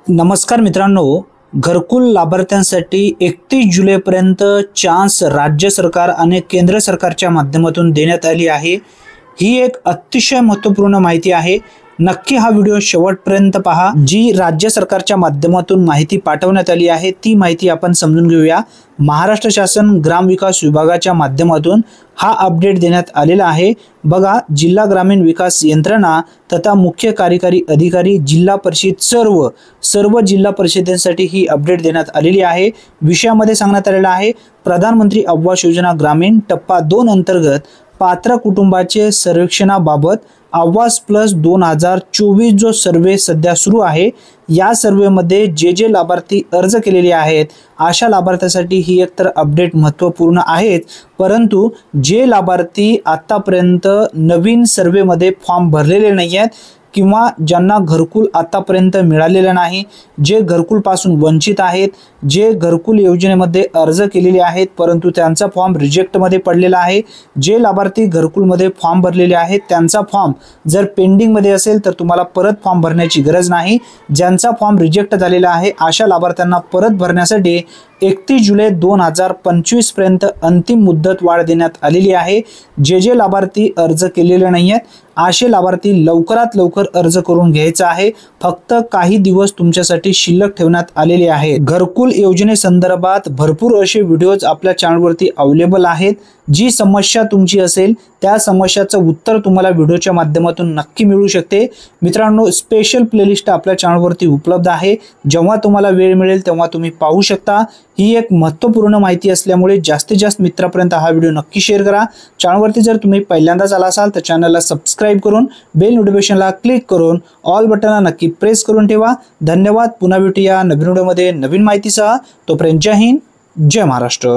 नमस्कार मित्रांनो, घरकुल लाभार्थ्यांसाठी 31 जुलैपर्यंत चान्स राज्य सरकार आणि केंद्र सरकारच्या माध्यमातून देण्यात आली आहे। ही एक अतिशय महत्त्वपूर्ण माहिती आहे। नक्की हा व्हिडिओ शेवटपर्यंत पहा। जी राज्य सरकारच्या माध्यमातून माहिती पाठवण्यात आली आहे ती माहिती आपण समजून घेऊया। महाराष्ट्र शासन ग्रामविकास विभागाच्या माध्यमातून हा अपडेट देण्यात आलेला आहे। बघा, जिल्हा ग्रामीण विकास यंत्रणा तथा मुख्य कार्यकारी अधिकारी जिल्हा परिषद सर्व जिल्हा परिषदेसाठी ही अपडेट देण्यात आलेली आहे। विषयामध्ये सांगण्यात आलेला आहे, प्रधानमंत्री आवास योजना ग्रामीण टप्पा 2 अंतर्गत पात्र कुटुंबाचे सर्वेक्षणाबाबत आवास प्लस 2024 जो सर्वे सध्या सुरू आहे, या सर्वेमध्ये जे लाभार्थी अर्ज केलेले आहेत अशा लाभार्थ्यांसाठी ही एकतर अपडेट महत्त्वपूर्ण आहेत। परंतु जे लाभार्थी आतापर्यंत नवीन सर्वेमध्ये फॉर्म भरलेले नाही आहेत किंवा ज्यांना घरकुल आतापर्यंत मिळालेलं नाही, जे घरकुल पासून वंचित आहेत, जे घरकुल योजनेमध्ये अर्ज केलेले आहेत परंतु त्यांचा फॉर्म रिजेक्ट मध्ये पडलेला आहे, जे लाभार्थी घरकुल मध्ये फॉर्म भरलेले आहेत त्यांचा फॉर्म जर पेंडिंग मध्ये असेल तर तुम्हाला परत फॉर्म भरण्याची गरज नाही। ज्यांचा फॉर्म रिजेक्ट झालेला आहे अशा लाभार्थ्यांना परत भरण्यासाठी 31 जुलै 2025 पर्यंत अंतिम मुदत वाढ देण्यात आलेली आहे। जे लाभार्थी अर्ज केलेले नाही आहेत असे लाभार्थी लवकरात लवकर अर्ज करून घ्यायचा आहे। फक्त काही दिवस तुमच्यासाठी शिल्लक ठेवण्यात आलेले आहेत। घरकुल योजनेसंदर्भात भरपूर असे व्हिडिओज आपल्या चॅनलवरती अवेलेबल आहेत। जी समस्या तुमची असेल त्या समस्याचं उत्तर तुम्हाला व्हिडिओच्या माध्यमातून नक्की मिळू शकते। मित्रांनो, स्पेशल प्लेलिस्ट आपल्या चॅनलवरती उपलब्ध आहे। जेव्हा तुम्हाला वेळ मिळेल तेव्हा तुम्ही पाहू शकता। ही एक महत्त्वपूर्ण माहिती असल्यामुळे जास्तीत जास्त मित्रांपर्यंत हा व्हिडिओ नक्की शेअर करा। चॅनलवरती जर तुम्ही पहिल्यांदाच आला असाल तर चॅनलला सबस्क्राइब करून बेल नोटिफिकेशनला क्लिक करून ऑल बटनला नक्की प्रेस करून ठेवा। धन्यवाद। पुन्हा भेटूया नवीन व्हिडिओमध्ये नवीन माहितीसह। तोपर्यंत जय हिंद, जय महाराष्ट्र।